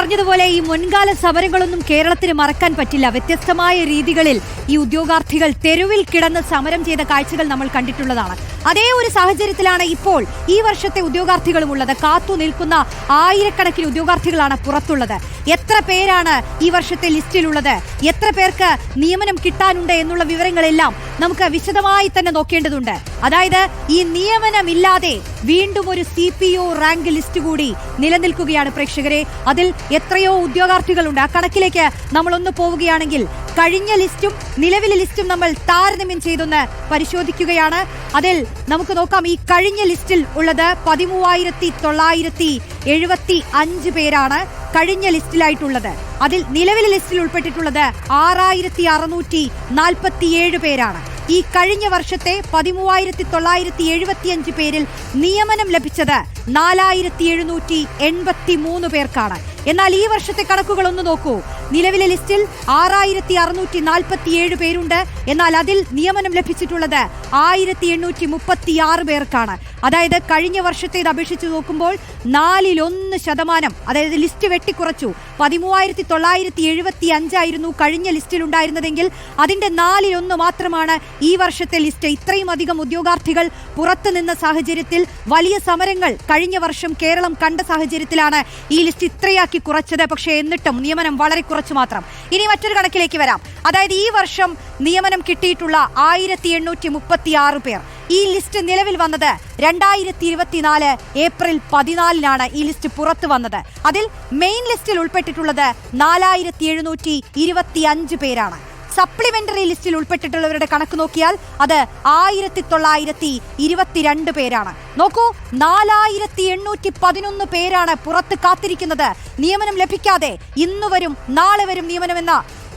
പറഞ്ഞതുപോലെ ഈ മുൻകാല സമരങ്ങളൊന്നും കേരളത്തിന് മറക്കാൻ പറ്റില്ല. വ്യത്യസ്തമായ രീതികളിൽ ഈ ഉദ്യോഗാർത്ഥികൾ തെരുവിൽ കിടന്ന് സമരം ചെയ്ത കാഴ്ചകൾ നമ്മൾ കണ്ടിട്ടുള്ളതാണ്. അതേ ഒരു സാഹചര്യത്തിലാണ് ഇപ്പോൾ ഈ വർഷത്തെ ഉദ്യോഗാർത്ഥികളും ഉള്ളത്. കാത്തു നിൽക്കുന്ന ആയിരക്കണക്കിന് ഉദ്യോഗാർത്ഥികളാണ് പുറത്തുള്ളത്. എത്ര പേരാണ് ഈ വർഷത്തെ ലിസ്റ്റിലുള്ളത്, എത്ര പേർക്ക് നിയമനം കിട്ടാനുണ്ട് എന്നുള്ള വിവരങ്ങളെല്ലാം നമുക്ക് വിശദമായി തന്നെ നോക്കേണ്ടതുണ്ട്. അതായത് ഈ നിയമനമില്ലാതെ വീണ്ടും ഒരു CPO റാങ്ക് ലിസ്റ്റ് കൂടി നിലനിൽക്കുകയാണ് പ്രേക്ഷകരെ. അതിൽ എത്രയോ ഉദ്യോഗാർത്ഥികളുണ്ട്. ആ കണക്കിലേക്ക് നമ്മളൊന്ന് പോവുകയാണെങ്കിൽ കഴിഞ്ഞ ലിസ്റ്റും നിലവിലെ ലിസ്റ്റും നമ്മൾ താരതമ്യം ചെയ്തൊന്ന് പരിശോധിക്കുകയാണ്. അതിൽ നമുക്ക് നോക്കാം. ഈ കഴിഞ്ഞ ലിസ്റ്റിൽ ഉള്ളത് 13,975 പേരാണ് കഴിഞ്ഞ ലിസ്റ്റിലായിട്ടുള്ളത്. അതിൽ നിലവിലെ ലിസ്റ്റിൽ ഉൾപ്പെട്ടിട്ടുള്ളത് 6,647 പേരാണ്. ഈ കഴിഞ്ഞ വർഷത്തെ 13,975 പേരിൽ നിയമനം ലഭിച്ചത് 4,783 പേർക്കാണ്. എന്നാൽ ഈ വർഷത്തെ കണക്കുകൾ ഒന്ന് നോക്കൂ. നിലവിലെ ലിസ്റ്റിൽ 6,647 പേരുണ്ട്. എന്നാൽ അതിൽ നിയമനം ലഭിച്ചിട്ടുള്ളത് 1,836 പേർക്കാണ്. അതായത് കഴിഞ്ഞ വർഷത്തേത് അപേക്ഷിച്ച് നോക്കുമ്പോൾ 1/4%, അതായത് ലിസ്റ്റ് വെട്ടിക്കുറച്ചു. 13,975 ആയിരുന്നു കഴിഞ്ഞ ലിസ്റ്റിൽ ഉണ്ടായിരുന്നതെങ്കിൽ അതിന്റെ 1/4 മാത്രമാണ് ഈ വർഷത്തെ ലിസ്റ്റ്. ഇത്രയും അധികം ഉദ്യോഗാർത്ഥികൾ പുറത്തു നിന്ന സാഹചര്യത്തിൽ, വലിയ സമരങ്ങൾ കഴിഞ്ഞ വർഷം കേരളം കണ്ട സാഹചര്യത്തിലാണ് ഈ ലിസ്റ്റ് ഇത്രയാക്കി കുറച്ചത്. പക്ഷേ എന്നിട്ടും നിയമനം വളരെ കുറച്ച് മാത്രം. ഇനി മറ്റൊരു കണക്കിലേക്ക് വരാം. അതായത് ഈ വർഷം നിയമനം കിട്ടിയിട്ടുള്ള 1,836 പേർ. ഈ ലിസ്റ്റ് നിലവിൽ വന്നത് 2024 ഏപ്രിൽ 14 ഈ ലിസ്റ്റ് പുറത്തു വന്നത്. അതിൽ മെയിൻ ലിസ്റ്റിൽ ഉൾപ്പെട്ടിട്ടുള്ളത് 4,725 പേരാണ്. സപ്ലിമെന്ററി ലിസ്റ്റിൽ ഉൾപ്പെട്ടിട്ടുള്ളവരുടെ കണക്ക് നോക്കിയാൽ അത് 1,922 പേരാണ്. നോക്കൂ, 4,811 പേരാണ് പുറത്ത് കാത്തിരിക്കുന്നത്, നിയമനം ലഭിക്കാതെ. ഇന്ന് വരും നാളെ വരും നിയമനമെന്ന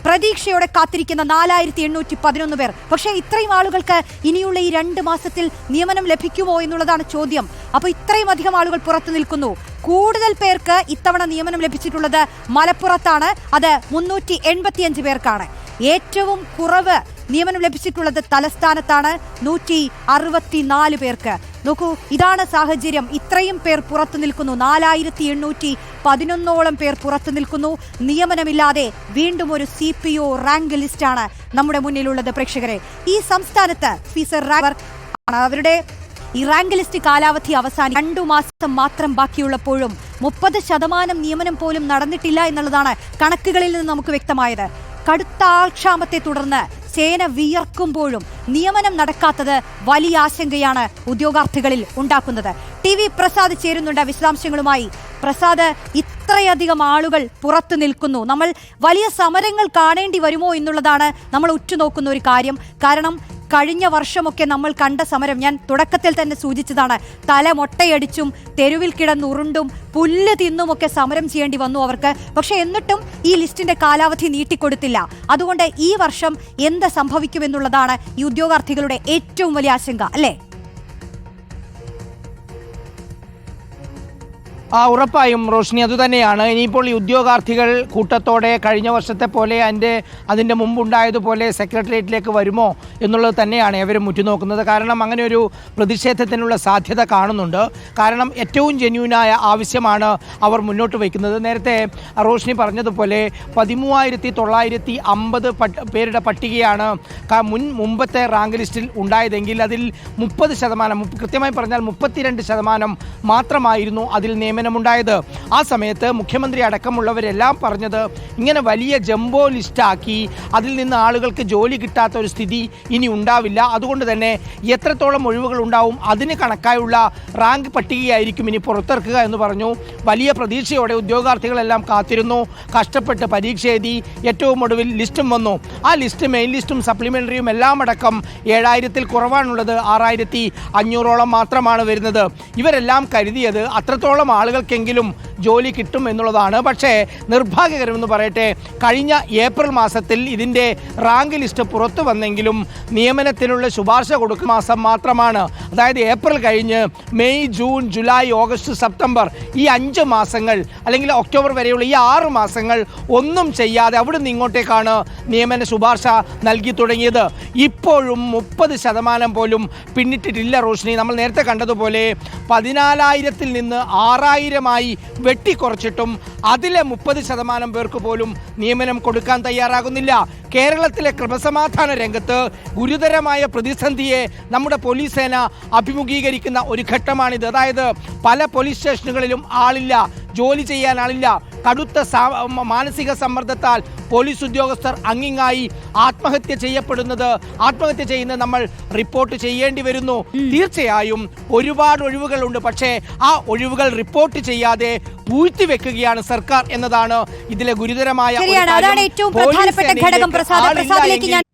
പ്രതീക്ഷയോടെ കാത്തിരിക്കുന്ന 4,811 പേർ. പക്ഷേ ഇത്രയും ആളുകൾക്ക് ഇനിയുള്ള ഈ 2 മാസത്തിൽ നിയമനം ലഭിക്കുമോ എന്നുള്ളതാണ് ചോദ്യം. അപ്പോൾ ഇത്രയും അധികം ആളുകൾ പുറത്തു നിൽക്കുന്നു. കൂടുതൽ പേർക്ക് ഇത്തവണ നിയമനം ലഭിച്ചിട്ടുള്ളത് മലപ്പുറത്താണ്. അത് 385 പേർക്കാണ്. ഏറ്റവും കുറവ് നിയമനം ലഭിച്ചിട്ടുള്ളത് തലസ്ഥാനത്താണ്, 164 പേർക്ക്. നോക്കൂ, ഇതാണ് സാഹചര്യം. ഇത്രയും പേർ പുറത്തു നിൽക്കുന്നു. 4,811 പേർ പുറത്തു നിൽക്കുന്നു. നിയമനമില്ലാതെ വീണ്ടും ഒരു CPO റാങ്ക് ലിസ്റ്റാണ് നമ്മുടെ മുന്നിലുള്ളത് പ്രേക്ഷകരെ. ഈ സംസ്ഥാനത്ത് ഫീസർ അവരുടെ ഈ റാങ്ക് ലിസ്റ്റ് കാലാവധി അവസാനിക്കും. 2 മാസം മാത്രം ബാക്കിയുള്ളപ്പോഴും 30% നിയമനം പോലും നടന്നിട്ടില്ല എന്നുള്ളതാണ് കണക്കുകളിൽ നിന്ന് നമുക്ക് വ്യക്തമായത്. കടുത്ത ആൾക്ഷാമത്തെ തുടർന്ന് സേന വിയർക്കുമ്പോഴും നിയമനം നടക്കാത്തത് വലിയ ആശങ്കയാണ് ഉദ്യോഗാർത്ഥികളിൽ ഉണ്ടാക്കുന്നത്. TV പ്രസാദ് ചേരുന്നുണ്ട് വിശദാംശങ്ങളുമായി. പ്രസാദ്, ഇത്രയധികം ആളുകൾ പുറത്തു നിൽക്കുന്നു. നമ്മൾ വലിയ സമരങ്ങൾ കാണേണ്ടി വരുമോ എന്നുള്ളതാണ് നമ്മൾ ഉറ്റുനോക്കുന്ന ഒരു കാര്യം. കാരണം കഴിഞ്ഞ വർഷമൊക്കെ നമ്മൾ കണ്ട സമരം ഞാൻ തുടക്കത്തിൽ തന്നെ സൂചിച്ചതാണ്. തല മൊട്ടയടിച്ചും തെരുവിൽ കിടന്നുരുണ്ടും പുല്ല് തിന്നുമൊക്കെ സമരം ചെയ്യേണ്ടി വന്നു അവർക്ക്. പക്ഷെ എന്നിട്ടും ഈ ലിസ്റ്റിന്റെ കാലാവധി നീട്ടിക്കൊടുത്തില്ല. അതുകൊണ്ട് ഈ വർഷം എന്ത് സംഭവിക്കുമെന്നുള്ളതാണ് ഈ ഉദ്യോഗാർത്ഥികളുടെ ഏറ്റവും വലിയ ആശങ്ക, അല്ലേ? ഉറപ്പായും റോഷ്നി, അതുതന്നെയാണ്. ഇനിയിപ്പോൾ ഈ ഉദ്യോഗാർത്ഥികൾ കൂട്ടത്തോടെ കഴിഞ്ഞ വർഷത്തെ പോലെ അതിൻ്റെ മുമ്പുണ്ടായതുപോലെ സെക്രട്ടേറിയറ്റിലേക്ക് വരുമോ എന്നുള്ളത് തന്നെയാണ് അവരും ഉറ്റുനോക്കുന്നത്. കാരണം അങ്ങനെ ഒരു പ്രതിഷേധത്തിനുള്ള സാധ്യത കാണുന്നുണ്ട്. കാരണം ഏറ്റവും ജെന്യൂനായ ആവശ്യമാണ് അവർ മുന്നോട്ട് വയ്ക്കുന്നത്. നേരത്തെ റോഷ്നി പറഞ്ഞതുപോലെ 13,950 പേരുടെ പട്ടികയാണ് മുമ്പത്തെ റാങ്ക് ലിസ്റ്റിൽ ഉണ്ടായതെങ്കിൽ അതിൽ 30%, കൃത്യമായി പറഞ്ഞാൽ 32% മാത്രമായിരുന്നു അതിൽ നിയമനമുണ്ടായത്. ആ സമയത്ത് മുഖ്യമന്ത്രി അടക്കമുള്ളവരെല്ലാം പറഞ്ഞത് ഇങ്ങനെ വലിയ ജംബോ ലിസ്റ്റാക്കി അതിൽ നിന്ന് ആളുകൾക്ക് ജോലി കിട്ടാത്ത ഒരു സ്ഥിതി ഇനി ഉണ്ടാവില്ല. അതുകൊണ്ട് തന്നെ എത്രത്തോളം ഒഴിവുകൾ ഉണ്ടാവും അതിന് കണക്കായുള്ള റാങ്ക് പട്ടികയായിരിക്കും ഇനി പുറത്തിറക്കുക എന്ന് പറഞ്ഞു. വലിയ പ്രതീക്ഷയോടെ ഉദ്യോഗാർത്ഥികളെല്ലാം കാത്തിരുന്നു. കഷ്ടപ്പെട്ട് പരീക്ഷ എഴുതി. ഏറ്റവും ഒടുവിൽ ലിസ്റ്റും വന്നു. ആ ലിസ്റ്റ് മെയിൻ ലിസ്റ്റും സപ്ലിമെൻ്ററിയും എല്ലാം അടക്കം 7,000-ൽ കുറവാണുള്ളത്. 6,500-ഓളം മാത്രമാണ് വരുന്നത്. ഇവരെല്ലാം കരുതിയത് അത്രത്തോളം ആളുകൾക്കെങ്കിലും ജോലി കിട്ടും എന്നുള്ളതാണ്. പക്ഷേ നിർഭാഗ്യകരമെന്ന് പറയട്ടെ, കഴിഞ്ഞ ഏപ്രിൽ മാസത്തിൽ ഇതിൻ്റെ റാങ്ക് ലിസ്റ്റ് പുറത്തു വന്നെങ്കിലും നിയമനത്തിനുള്ള ശുപാർശ കൊടുക്കുന്ന മാസം മാത്രമാണ്. അതായത് ഏപ്രിൽ കഴിഞ്ഞ് May, June, July, August, September ഈ 5 മാസങ്ങൾ അല്ലെങ്കിൽ ഒക്ടോബർ വരെയുള്ള ഈ 6 മാസങ്ങൾ ഒന്നും ചെയ്യാതെ അവിടെ നിന്ന് ഇങ്ങോട്ടേക്കാണ് നിയമന ശുപാർശ നൽകി തുടങ്ങിയത്. ഇപ്പോഴും 30% പോലും പിന്നിട്ടിട്ടില്ല റോഷ്നി. നമ്മൾ നേരത്തെ കണ്ടതുപോലെ 14,000-ൽ നിന്ന് 6,000 5000-ആയി വെട്ടിക്കുറച്ചിട്ടും അതിലെ 30% പേർക്ക് പോലും നിയമനം കൊടുക്കാൻ തയ്യാറാകുന്നില്ല. കേരളത്തിലെ ക്രമസമാധാന രംഗത്ത് ഗുരുതരമായ പ്രതിസന്ധിയെ നമ്മുടെ പോലീസ് സേന അഭിമുഖീകരിക്കുന്ന ഒരു ഘട്ടമാണിത്. അതായത് പല പോലീസ് സ്റ്റേഷനുകളിലും ആളില്ല, ജോലി ചെയ്യാൻ ആളില്ല. കടുത്ത മാനസിക സമ്മർദ്ദത്താൽ പോലീസ് ഉദ്യോഗസ്ഥർ അങ്ങിങ്ങായി ആത്മഹത്യ ചെയ്യുന്നത് നമ്മൾ റിപ്പോർട്ട് ചെയ്യേണ്ടി വരുന്നു. തീർച്ചയായും ഒരുപാട് ഒഴിവുകളുണ്ട്, പക്ഷേ ആ ഒഴിവുകൾ റിപ്പോർട്ട് ചെയ്യാതെ പൂഴ്ത്തിവെക്കുകയാണ് സർക്കാർ എന്നതാണ് ഇതിലെ ഗുരുതരമായ ഏറ്റവും പ്രധാനപ്പെട്ട ഘടകം. പ്രസാദിലേക്ക് ഞാൻ